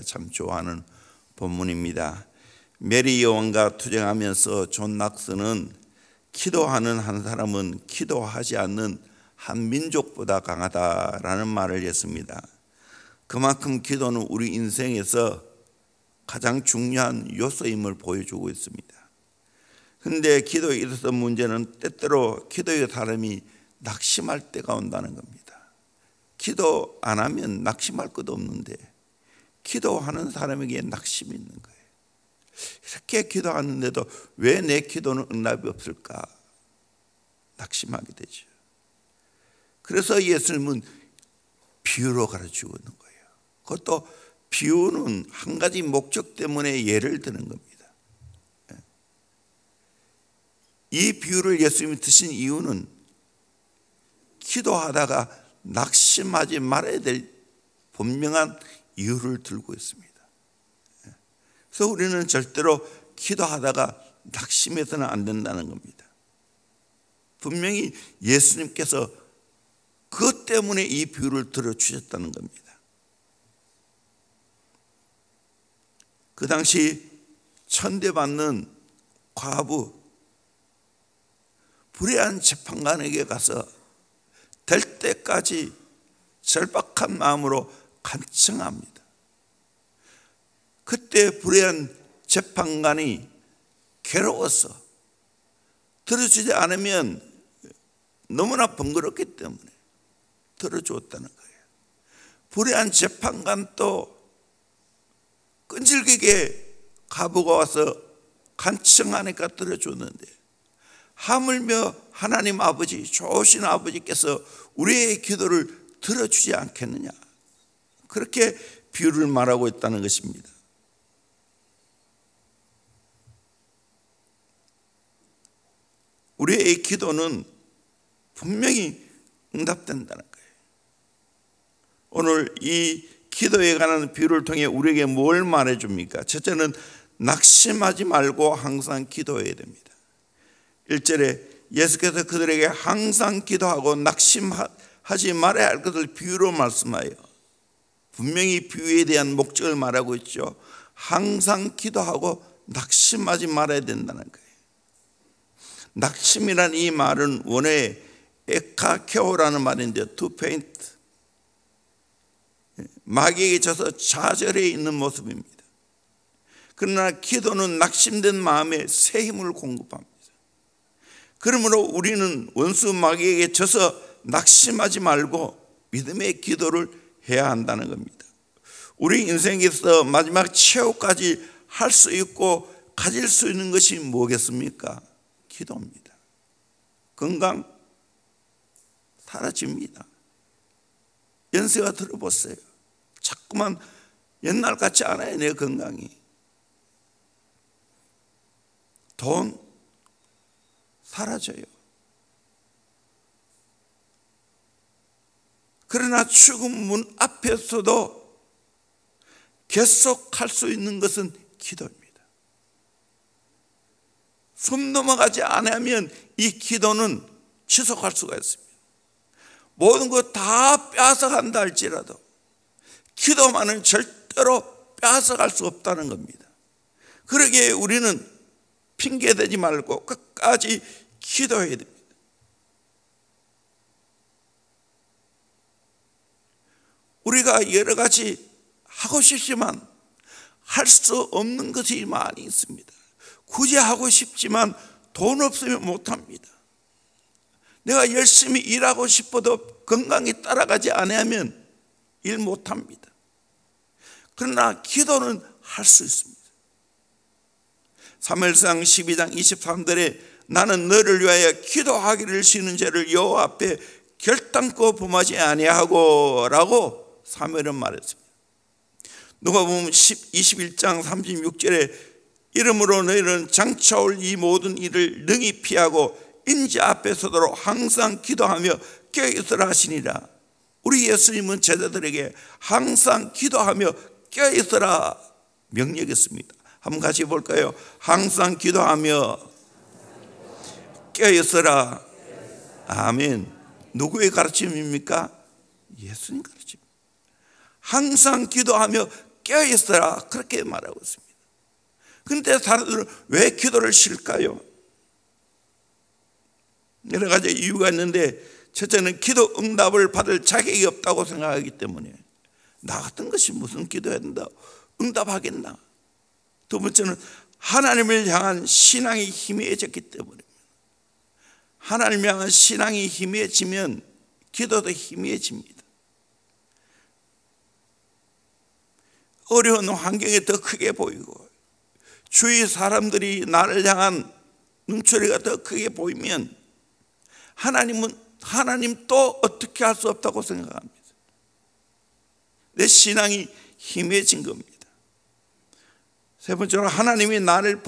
참 좋아하는 본문입니다. 메리 여왕과 투쟁하면서 존 낙스는 기도하는 한 사람은 기도하지 않는 한 민족보다 강하다라는 말을 했습니다. 그만큼 기도는 우리 인생에서 가장 중요한 요소임을 보여주고 있습니다. 그런데 기도에 있어서 문제는 때때로 기도의 사람이 낙심할 때가 온다는 겁니다. 기도 안 하면 낙심할 것도 없는데 기도하는 사람에게 낙심이 있는 거예요. 이렇게 기도하는데도 왜 내 기도는 응답이 없을까? 낙심하게 되죠. 그래서 예수님은 비유로 가르치고 있는 거예요. 그것도 비유는 한 가지 목적 때문에 예를 드는 겁니다. 이 비유를 예수님이 드신 이유는 기도하다가 낙심하지 말아야 될 분명한 이유를 들고 있습니다. 그래서 우리는 절대로 기도하다가 낙심해서는 안 된다는 겁니다. 분명히 예수님께서 그것 때문에 이 비유를 들어주셨다는 겁니다. 그 당시 천대받는 과부, 불의한 재판관에게 가서 될 때까지 절박한 마음으로 간청합니다. 그때 불의한 재판관이 괴로워서 들어주지 않으면 너무나 번거롭기 때문에 들어주었다는 거예요. 불의한 재판관도 끈질기게 과부가 와서 간청하니까 들어줬는데 하물며 하나님 아버지, 좋으신 아버지께서 우리의 기도를 들어주지 않겠느냐, 그렇게 비유를 말하고 있다는 것입니다. 우리의 기도는 분명히 응답된다는 거예요. 오늘 이 기도에 관한 비유를 통해 우리에게 뭘 말해줍니까? 첫째는 낙심하지 말고 항상 기도해야 됩니다. 1절에 예수께서 그들에게 항상 기도하고 낙심하지 말아야 할 것을 비유로 말씀하여 분명히 비유에 대한 목적을 말하고 있죠. 항상 기도하고 낙심하지 말아야 된다는 거예요. 낙심이란 이 말은 원래 에카케오라는 말인데 to faint, 마귀에게 져서 좌절해 있는 모습입니다. 그러나 기도는 낙심된 마음에 새 힘을 공급합니다. 그러므로 우리는 원수 마귀에게 져서 낙심하지 말고 믿음의 기도를 해야 한다는 겁니다. 우리 인생에서 마지막 최후까지 할 수 있고 가질 수 있는 것이 뭐겠습니까? 기도입니다. 건강 사라집니다. 연세가 들어보세요. 자꾸만 옛날 같지 않아요. 내 건강이. 돈 사라져요. 그러나 죽음 문 앞에서도 계속할 수 있는 것은 기도입니다. 숨 넘어가지 않으면 이 기도는 지속할 수가 있습니다. 모든 것 다 빼앗아간다 할지라도 기도만은 절대로 빼앗아갈 수 없다는 겁니다. 그러기에 우리는 핑계대지 말고 끝까지 기도해야 됩니다. 우리가 여러 가지 하고 싶지만 할 수 없는 것이 많이 있습니다. 굳이 하고 싶지만 돈 없으면 못합니다. 내가 열심히 일하고 싶어도 건강이 따라가지 않으면 일 못합니다. 그러나 기도는 할 수 있습니다. 사무엘상 12장 23절에 나는 너를 위하여 기도하기를 쉬는 죄를 여호와 앞에 결단코 범하지 아니하고 라고 사무엘은 말했습니다. 누가복음 21장 36절에 이러므로 너희는 장차올 이 모든 일을 능히 피하고 인자 앞에 서도록 항상 기도하며 깨어있으라 하시니라. 우리 예수님은 제자들에게 항상 기도하며 깨어있으라 명령했습니다. 한번 같이 볼까요? 항상 기도하며 깨어있으라. 아멘. 누구의 가르침입니까? 예수님 가르침. 항상 기도하며 깨어있어라, 그렇게 말하고 있습니다. 그런데 사람들은 왜 기도를 쉴까요? 여러 가지 이유가 있는데, 첫째는 기도 응답을 받을 자격이 없다고 생각하기 때문에, 나 같은 것이 무슨 기도해야 된다, 응답하겠나. 두 번째는 하나님을 향한 신앙이 희미해졌기 때문입니다. 하나님을 향한 신앙이 희미해지면 기도도 희미해집니다. 어려운 환경이 더 크게 보이고 주위 사람들이 나를 향한 눈초리가 더 크게 보이면 하나님 또 어떻게 할 수 없다고 생각합니다. 내 신앙이 희미해진 겁니다. 세 번째로 하나님이 나를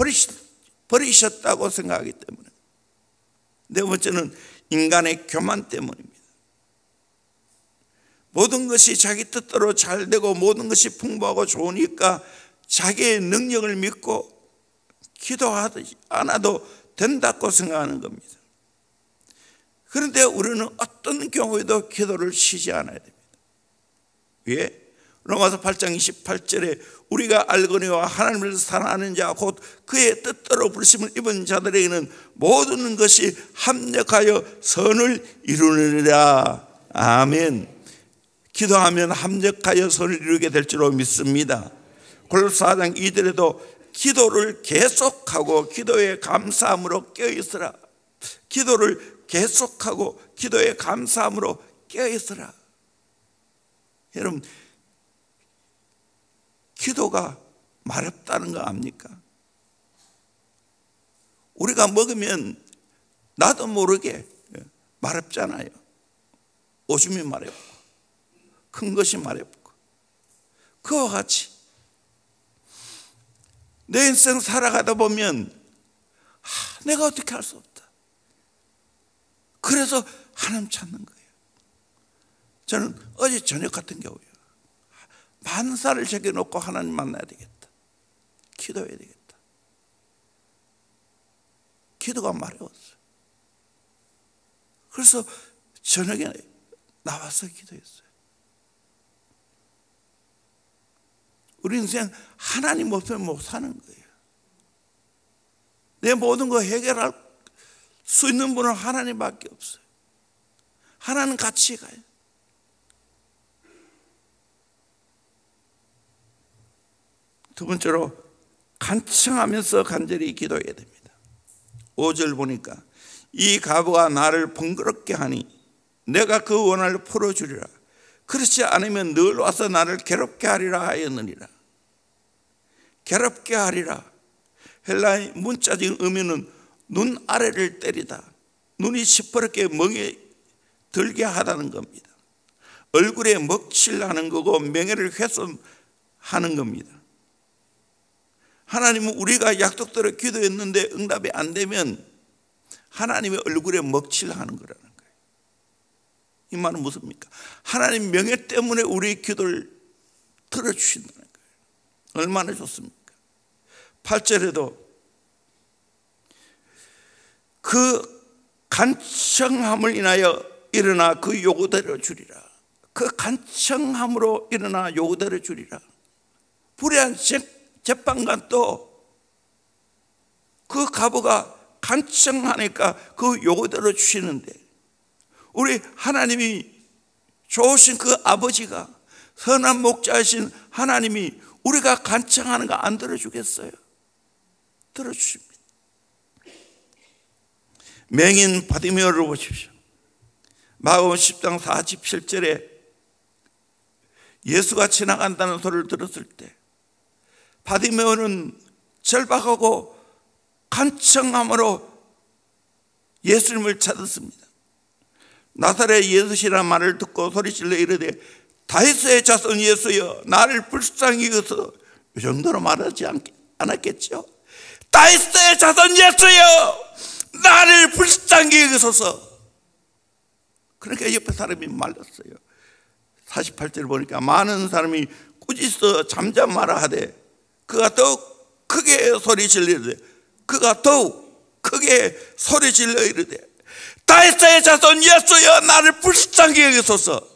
버리셨다고 생각하기 때문에. 네 번째는 인간의 교만 때문입니다. 모든 것이 자기 뜻대로 잘 되고 모든 것이 풍부하고 좋으니까 자기의 능력을 믿고 기도하지 않아도 된다고 생각하는 겁니다. 그런데 우리는 어떤 경우에도 기도를 쉬지 않아야 됩니다. 왜? 로마서 8장 28절에 우리가 알거니와 하나님을 사랑하는 자 곧 그의 뜻대로 부르심을 입은 자들에게는 모든 것이 합력하여 선을 이루느니라. 아멘. 기도하면 합력하여 선을 이루게 될 줄로 믿습니다. 골로새 4장 2절에도 기도를 계속하고 기도에 감사함으로 깨어있으라. 기도를 계속하고 기도에 감사함으로 깨어있으라. 여러분, 기도가 마렵다는 거 압니까? 우리가 먹으면 나도 모르게 마렵잖아요. 오줌이 마렵고 큰 것이 마렵고, 그와 같이 내 인생 살아가다 보면 내가 어떻게 할 수 없다. 그래서 하나님 찾는 거예요. 저는 어제 저녁 같은 경우요, 만사를 제껴놓고 하나님 만나야 되겠다, 기도해야 되겠다. 기도가 마려웠어요. 그래서 저녁에 나와서 기도했어요. 우리 인생 하나님 없으면 못 사는 거예요. 내 모든 거 해결할 수 있는 분은 하나님밖에 없어요. 하나님 같이 가요. 두 번째로 간청하면서 간절히 기도해야 됩니다. 5절 보니까 이 과부가 나를 번거롭게 하니 내가 그 원한을 풀어주리라. 그렇지 않으면 늘 와서 나를 괴롭게 하리라 하였느니라. 괴롭게 하리라, 헬라의 문자적인 의미는 눈 아래를 때리다, 눈이 시퍼렇게 멍에 들게 하다는 겁니다. 얼굴에 먹칠하는 거고 명예를 훼손하는 겁니다. 하나님은 우리가 약속대로 기도했는데 응답이 안 되면 하나님의 얼굴에 먹칠하는 거라는 거예요. 이 말은 무엇입니까? 하나님 명예 때문에 우리의 기도를 들어주신다는 거예요. 얼마나 좋습니까? 8절에도 그 간청함을 인하여 일어나 그 요구대로 주리라. 그 간청함으로 일어나 요구대로 주리라. 불의한 재판관도 그 과부가 간청하니까 그 요구대로 주시는데, 우리 하나님이 좋으신 그 아버지가, 선한 목자이신 하나님이 우리가 간청하는 거 안 들어주겠어요? 들어주십니다. 맹인 바디메오를 보십시오. 마가복음 10장 47절에 예수가 지나간다는 소리를 들었을 때 바디메오는 절박하고 간청함으로 예수님을 찾았습니다. 나사렛 예수시라는 말을 듣고 소리질러 이르되 다윗의 자손 예수여 나를 불쌍히 여기소서. 이 정도로 말하지 않았겠죠? 다윗의 자손 예수여 나를 불쌍히 여기소서. 그러니까 옆에 사람이 말랐어요. 48절 보니까 많은 사람이 꾸짖어 잠잠하라 하되 그가 더욱 크게 소리질러 이르되 그가 더욱 크게 소리질러 이르되 다윗의 자손 예수여 나를 불쌍히 여기소서.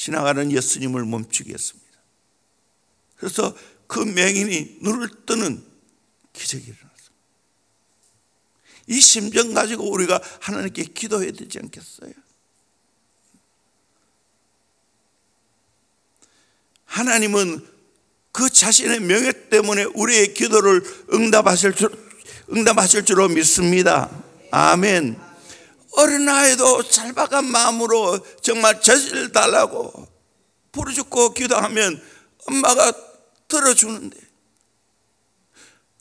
지나가는 예수님을 멈추게 했습니다. 그래서 그 맹인이 눈을 뜨는 기적이 일어났습니다. 이 심정 가지고 우리가 하나님께 기도해야 되지 않겠어요? 하나님은 그 자신의 명예 때문에 우리의 기도를 응답하실 줄로 믿습니다. 아멘. 어린아이도 절박한 마음으로 정말 젖을 달라고 부르짖고 기도하면 엄마가 들어주는데,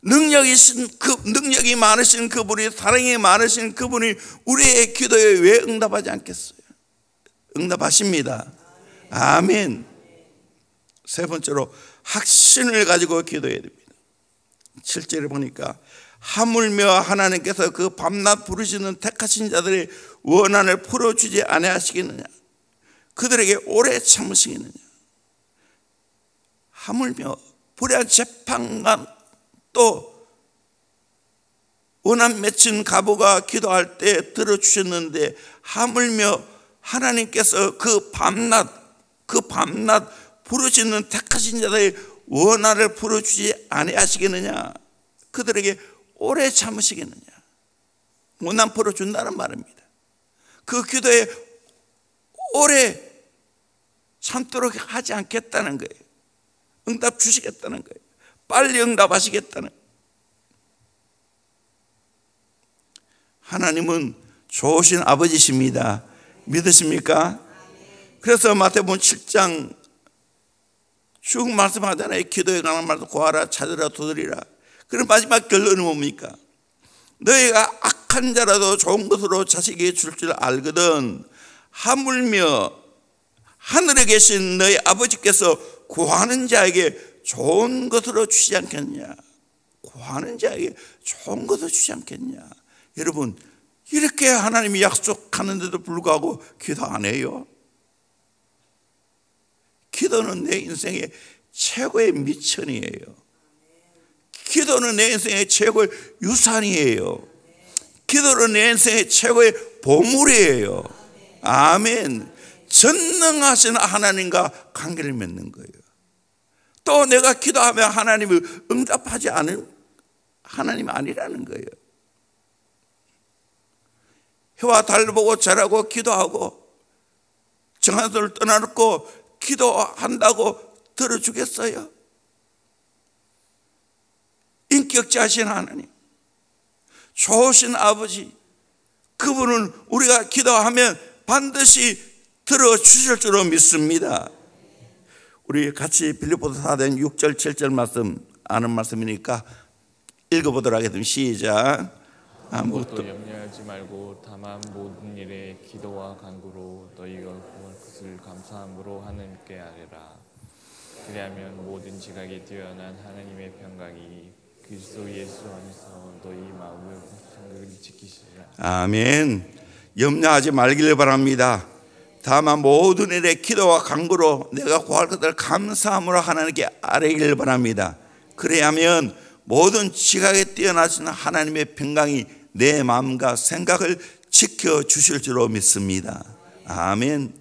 능력이 많으신 그분이, 사랑이 많으신 그분이 우리의 기도에 왜 응답하지 않겠어요? 응답하십니다. 아멘. 세 번째로 확신을 가지고 기도해야 됩니다. 7절에 보니까 하물며 하나님께서 그 밤낮 부르시는 택하신 자들의 원한을 풀어주지 아니하시겠느냐, 그들에게 오래 참으시겠느냐. 하물며 불의한 재판관, 또 원한 맺힌 가부가 기도할 때 들어주셨는데, 하물며 하나님께서 그 밤낮 부르짖는 택하신 자들의 원한을 풀어주지 아니하시겠느냐, 그들에게 오래 참으시겠느냐. 원한 풀어준다는 말입니다. 그 기도에 오래 참도록 하지 않겠다는 거예요. 응답 주시겠다는 거예요. 빨리 응답하시겠다는 거예요. 하나님은 좋으신 아버지십니다. 믿으십니까? 그래서 마태복음 7장 쭉 말씀하잖아요. 기도에 관한 말도 구하라, 찾으라, 두드리라. 그럼 마지막 결론은 뭡니까? 너희가 악한 자라도 좋은 것으로 자식에게 줄 줄 알거든 하물며 하늘에 계신 너희 아버지께서 구하는 자에게 좋은 것으로 주지 않겠냐. 구하는 자에게 좋은 것으로 주지 않겠냐. 여러분, 이렇게 하나님이 약속하는데도 불구하고 기도 안 해요? 기도는 내 인생의 최고의 미천이에요. 기도는 내 인생의 최고의 유산이에요. 기도는 내 인생의 최고의 보물이에요. 아멘. 전능하신 하나님과 관계를 맺는 거예요. 또 내가 기도하면 하나님이 응답하지 않은 하나님이 아니라는 거예요. 해와 달 보고 절하고 기도하고 정한 소를 떠나놓고 기도한다고 들어주겠어요? 인격자신 하나님, 좋으신 아버지, 그분은 우리가 기도하면 반드시 들어주실 줄로 믿습니다. 우리 같이 빌립보서 4장 6절 7절 말씀 아는 말씀이니까 읽어보도록 하겠습니다. 시작. 아무것도 염려하지 말고 다만 모든 일에 기도와 간구로 너희가 구할 것을 감사함으로 하나님께 아뢰라. 그리하면 모든 지각에 뛰어난 하나님의 평강이 그리스도 예수 안에서 너희 마음을 생각을 지키시리라. 아멘. 염려하지 말기를 바랍니다. 다만 모든 일에 기도와 간구로 내가 구할 것을 감사함으로 하나님께 아뢰기를 바랍니다. 그래야면 모든 지각에 뛰어나신 하나님의 평강이 내 마음과 생각을 지켜주실 줄로 믿습니다. 아멘.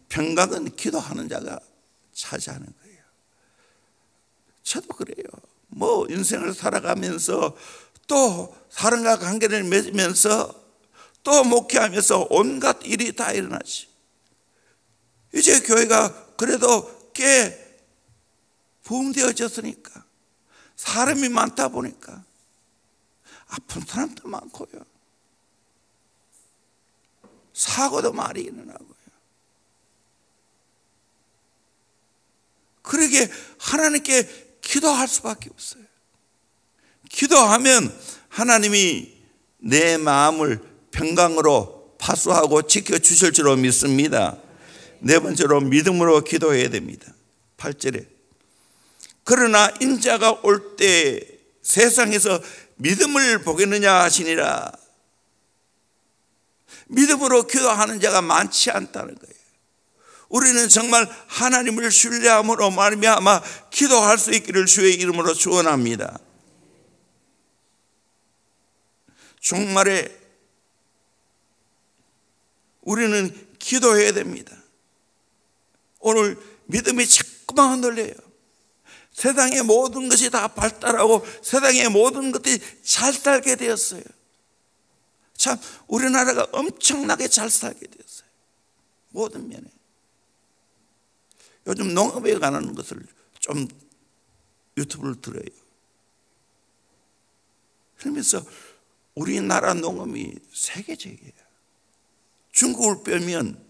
평강은 기도하는 자가 차지하는 거예요. 저도 그래요. 뭐 인생을 살아가면서 또 사람과 관계를 맺으면서 또 목회하면서 온갖 일이 다 일어나지. 이제 교회가 그래도 꽤 부흥되어졌으니까, 사람이 많다 보니까 아픈 사람도 많고요, 사고도 많이 일어나고요. 그러게 하나님께 기도할 수밖에 없어요. 기도하면 하나님이 내 마음을 평강으로 파수하고 지켜주실 줄로 믿습니다. 네 번째로 믿음으로 기도해야 됩니다. 8절에 그러나 인자가 올 때 세상에서 믿음을 보겠느냐 하시니라. 믿음으로 기도하는 자가 많지 않다는 거예요. 우리는 정말 하나님을 신뢰함으로 말미암아 기도할 수 있기를 주의 이름으로 축원합니다. 종말에 우리는 기도해야 됩니다. 오늘 믿음이 자꾸만 흔들려요. 세상의 모든 것이 다 발달하고 세상의 모든 것들이 잘 살게 되었어요. 참 우리나라가 엄청나게 잘 살게 되었어요. 모든 면에. 요즘 농업에 관한 것을 좀 유튜브를 들어요. 그러면서 우리나라 농업이 세계적이에요. 중국을 빼면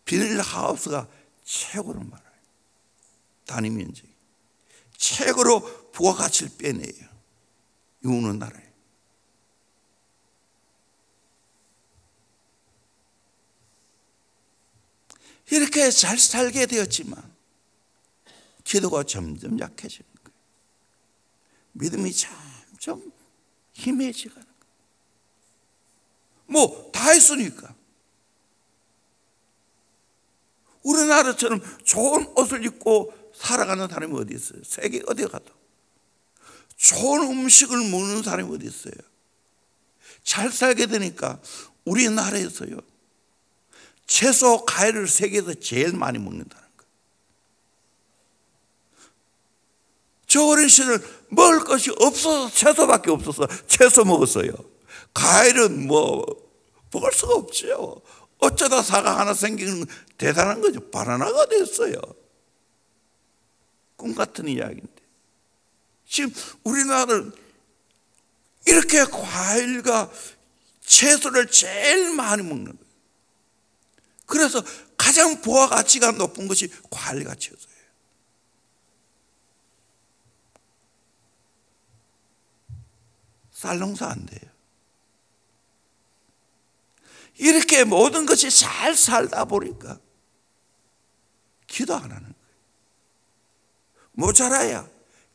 비닐하우스가 최고로 많아요. 단위 면적이. 최고로 부가가치를 빼내요. 이 어느 나라에. 이렇게 잘 살게 되었지만 기도가 점점 약해지는 거예요. 믿음이 점점 희미해지는 거예요. 뭐 다 했으니까. 우리나라처럼 좋은 옷을 입고 살아가는 사람이 어디 있어요? 세계 어디 가도. 좋은 음식을 먹는 사람이 어디 있어요? 잘 살게 되니까 우리나라에서요, 채소, 과일을 세계에서 제일 많이 먹는다는 거예요. 저 어린 시절 먹을 것이 없어서 채소밖에 없어서 채소 먹었어요. 과일은 뭐 먹을 수가 없죠. 어쩌다 사과 하나 생기는 대단한 거죠. 바나나가 됐어요. 꿈 같은 이야기인데 지금 우리나라는 이렇게 과일과 채소를 제일 많이 먹는 거예요. 그래서 가장 부가가치가 높은 것이 과일과 채소예요. 쌀 농사 안 돼요. 이렇게 모든 것이 잘 살다 보니까 기도 안 하는 거예요. 모자라야,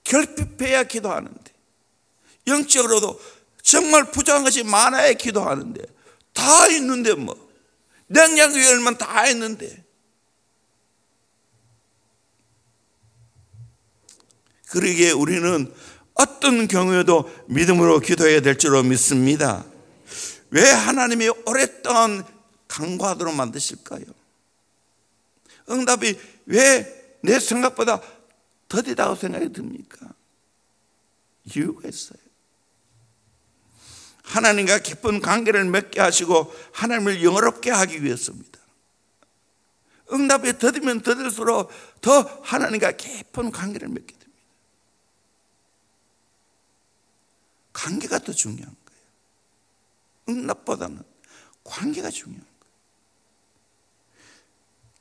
결핍해야 기도하는데, 영적으로도 정말 부족한 것이 많아야 기도하는데, 다 있는데 뭐 냉장고 열면 다 있는데. 그러기에 우리는 어떤 경우에도 믿음으로 기도해야 될 줄로 믿습니다. 왜 하나님이 오랫동안 강구하도록 만드실까요? 응답이 왜 내 생각보다 더디다고 생각이 듭니까? 이유가 있어요. 하나님과 깊은 관계를 맺게 하시고 하나님을 영화롭게 하기 위해서입니다. 응답이 더디면 더딜수록 더 하나님과 깊은 관계를 맺게 됩니다. 관계가 더 중요한 거예요. 응답보다는 관계가 중요한 거예요.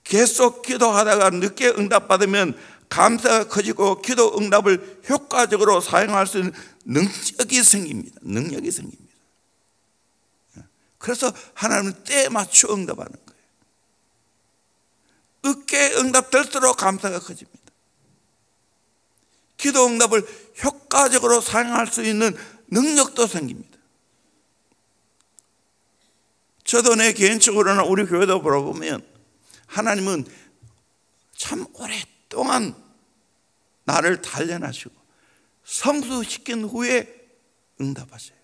계속 기도하다가 늦게 응답받으면 감사가 커지고 기도 응답을 효과적으로 사용할 수 있는 능력이 생깁니다. 능력이 생깁니다. 그래서 하나님은 때에 맞춰 응답하는 거예요. 늦게 응답될수록 감사가 커집니다. 기도 응답을 효과적으로 사용할 수 있는 능력도 생깁니다. 저도 내 개인적으로는 우리 교회도 보면 하나님은 참 오랫동안 나를 단련하시고 성수시킨 후에 응답하셔요.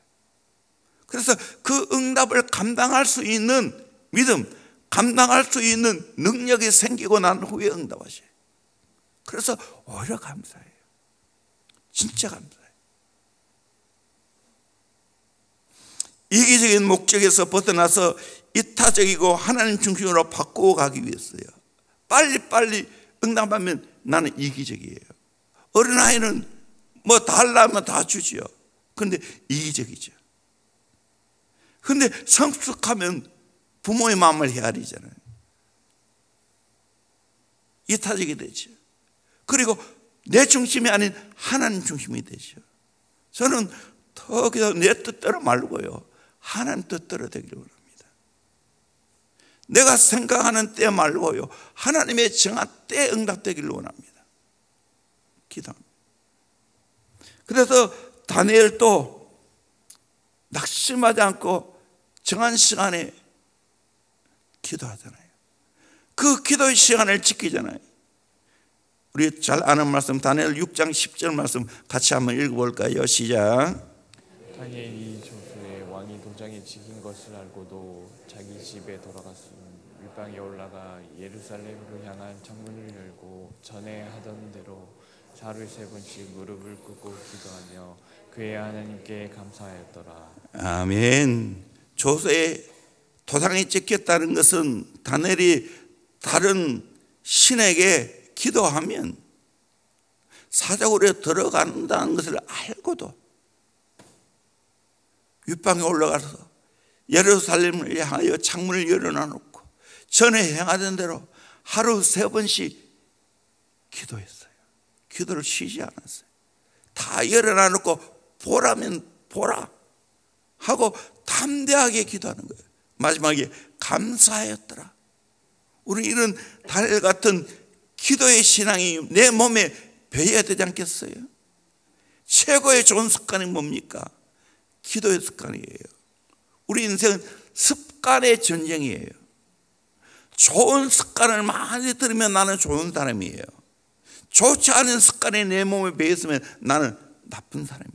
그래서 그 응답을 감당할 수 있는 믿음, 감당할 수 있는 능력이 생기고 난 후에 응답하셔요. 그래서 오히려 감사해요. 진짜 감사해요. 이기적인 목적에서 벗어나서 이타적이고 하나님 중심으로 바꾸어 가기 위해서요. 빨리빨리 응답하면 나는 이기적이에요. 어린아이는 뭐 달라면 다 주지요. 그런데 이기적이죠. 그런데 성숙하면 부모의 마음을 헤아리잖아요. 이타적이 되죠. 그리고 내 중심이 아닌 하나님 중심이 되죠. 저는 더 그냥 내 뜻대로 말고요, 하나님 뜻대로 되기를 원합니다. 내가 생각하는 때 말고요, 하나님의 정한 때에 응답되기를 원합니다. 기도합니다. 그래서 다니엘도 낙심하지 않고 정한 시간에 기도하잖아요. 그 기도의 시간을 지키잖아요. 우리 잘 아는 말씀 다니엘 6장 10절 말씀 같이 한번 읽어볼까요? 시작. 다니엘이 조수에 왕이 도장에 찍힌 것을 알고도 자기 집에 돌아갔으니 윗방에 올라가 예루살렘으로 향한 창문을 열고 전에 하던 대로 하루에 3번씩 무릎을 꿇고 기도하며 그의 하나님께 감사하였더라. 아멘. 조서에 도장이 찍혔다는 것은 다니엘이 다른 신에게 기도하면 사자굴에 들어간다는 것을 알고도 윗방에 올라가서 예루살렘을 향하여 창문을 열어놔놓고 전에 행하던 대로 하루 3번씩 기도했어요. 기도를 쉬지 않았어요. 다 열어놔놓고 보라면 보라 하고 담대하게 기도하는 거예요. 마지막에 감사하였더라. 우리 이런 다니엘 같은 기도의 신앙이 내 몸에 배어야 되지 않겠어요? 최고의 좋은 습관이 뭡니까? 기도의 습관이에요. 우리 인생은 습관의 전쟁이에요. 좋은 습관을 많이 들으면 나는 좋은 사람이에요. 좋지 않은 습관이 내 몸에 배었으면 나는 나쁜 사람이에요.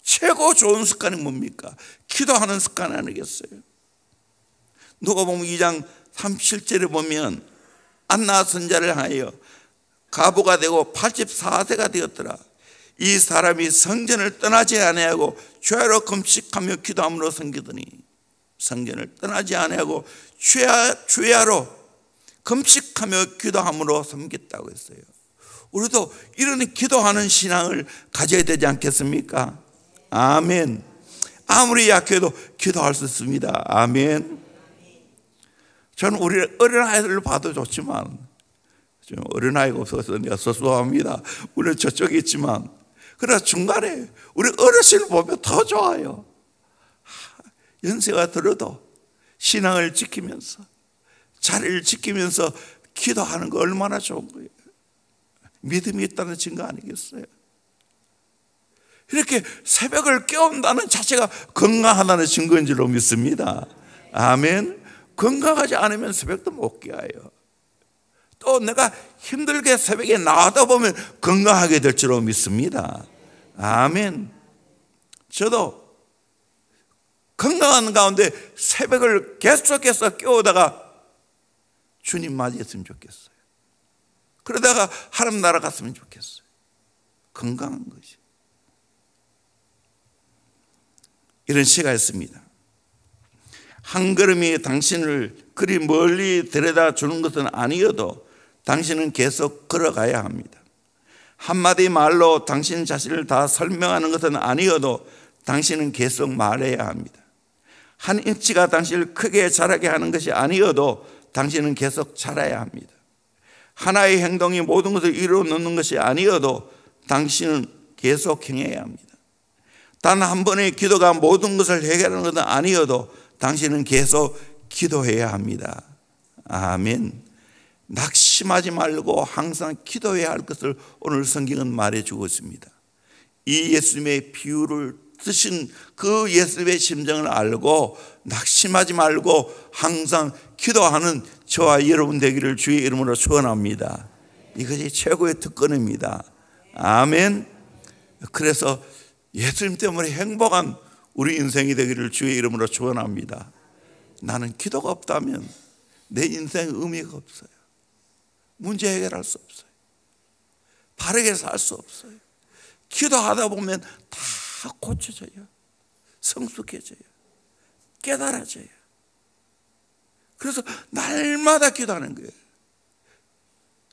최고 좋은 습관이 뭡니까? 기도하는 습관 아니겠어요? 누가복음 2장 37절에 보면 안나 선자를 향하여 과부가 되고 84세가 되었더라. 이 사람이 성전을 떠나지 아니하고 주야로 금식하며 기도함으로 섬기더니 성전을 떠나지 아니하고 주야로 금식하며 기도함으로 섬겼다고 했어요. 우리도 이런 기도하는 신앙을 가져야 되지 않겠습니까? 아멘. 아무리 약해도 기도할 수 있습니다. 아멘. 저는 우리 어린아이들을 봐도 좋지만 어린아이가 없어서 내가 섭섭합니다. 우리는 저쪽에 있지만 그러나 중간에 우리 어르신을 보면 더 좋아요. 연세가 들어도 신앙을 지키면서 자리를 지키면서 기도하는 거 얼마나 좋은 거예요. 믿음이 있다는 증거 아니겠어요? 이렇게 새벽을 깨운다는 자체가 건강하다는 증거인 줄로 믿습니다. 아멘. 건강하지 않으면 새벽도 못 깨어요. 또 내가 힘들게 새벽에 나가다 보면 건강하게 될 줄로 믿습니다. 아멘. 저도 건강한 가운데 새벽을 계속해서 깨우다가 주님 맞이했으면 좋겠어요. 그러다가 하나님 나라 갔으면 좋겠어요. 건강한 것이. 이런 시가 있습니다. 한 걸음이 당신을 그리 멀리 데려다 주는 것은 아니어도 당신은 계속 걸어가야 합니다. 한마디 말로 당신 자신을 다 설명하는 것은 아니어도 당신은 계속 말해야 합니다. 한 인치가 당신을 크게 자라게 하는 것이 아니어도 당신은 계속 자라야 합니다. 하나의 행동이 모든 것을 이루어 놓는 것이 아니어도 당신은 계속 행해야 합니다. 단 한 번의 기도가 모든 것을 해결하는 것은 아니어도 당신은 계속 기도해야 합니다. 아멘. 낙심하지 말고 항상 기도해야 할 것을 오늘 성경은 말해주고 있습니다. 이 예수님의 비유를 드신 그 예수님의 심정을 알고 낙심하지 말고 항상 기도하는 저와 여러분 되기를 주의 이름으로 축원합니다. 이것이 최고의 특권입니다. 아멘. 그래서 예수님 때문에 행복한 우리 인생이 되기를 주의 이름으로 축원합니다. 나는 기도가 없다면 내 인생에 의미가 없어요. 문제 해결할 수 없어요. 바르게 살 수 없어요. 기도하다 보면 다 고쳐져요. 성숙해져요. 깨달아져요. 그래서 날마다 기도하는 거예요.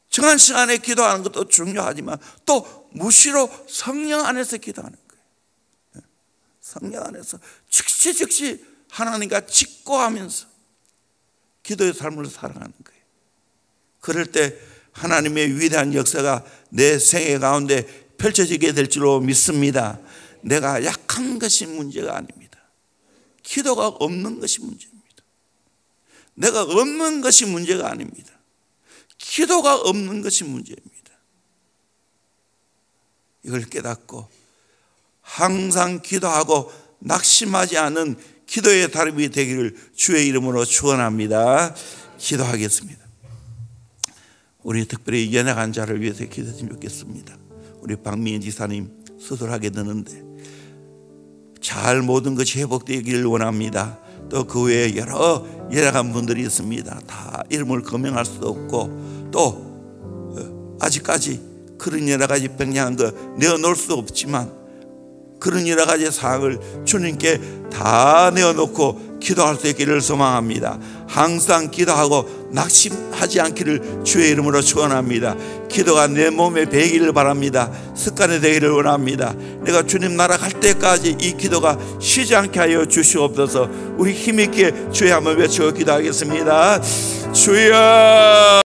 정한 시간에 기도하는 것도 중요하지만 또 무시로 성령 안에서 기도하는 거예요. 성령 안에서 즉시 하나님과 직고하면서 기도의 삶을 살아가는 거예요. 그럴 때 하나님의 위대한 역사가 내 생애 가운데 펼쳐지게 될 줄로 믿습니다. 내가 약한 것이 문제가 아닙니다. 기도가 없는 것이 문제입니다. 내가 없는 것이 문제가 아닙니다. 기도가 없는 것이 문제입니다. 이걸 깨닫고 항상 기도하고 낙심하지 않은 기도의 다름이 되기를 주의 이름으로 축원합니다. 기도하겠습니다. 우리 특별히 연약한 자를 위해서 기도했으면 좋겠습니다. 우리 박미연 지사님 수술하게 되는데 잘 모든 것이 회복되기를 원합니다. 또 그 외에 여러 열악한 분들이 있습니다. 다 이름을 거명할 수도 없고 또 아직까지 그런 여러 가지 병량한 거 내어놓을 수도 없지만 그런 여러 가지 사항을 주님께 다 내어놓고 기도할 수 있기를 소망합니다. 항상 기도하고 낙심하지 않기를 주의 이름으로 축원합니다. 기도가 내 몸에 배기를 바랍니다. 습관이 되기를 원합니다. 내가 주님 나라 갈 때까지 이 기도가 쉬지 않게 하여 주시옵소서. 우리 힘있게 주의 한번 외치고 기도하겠습니다. 주여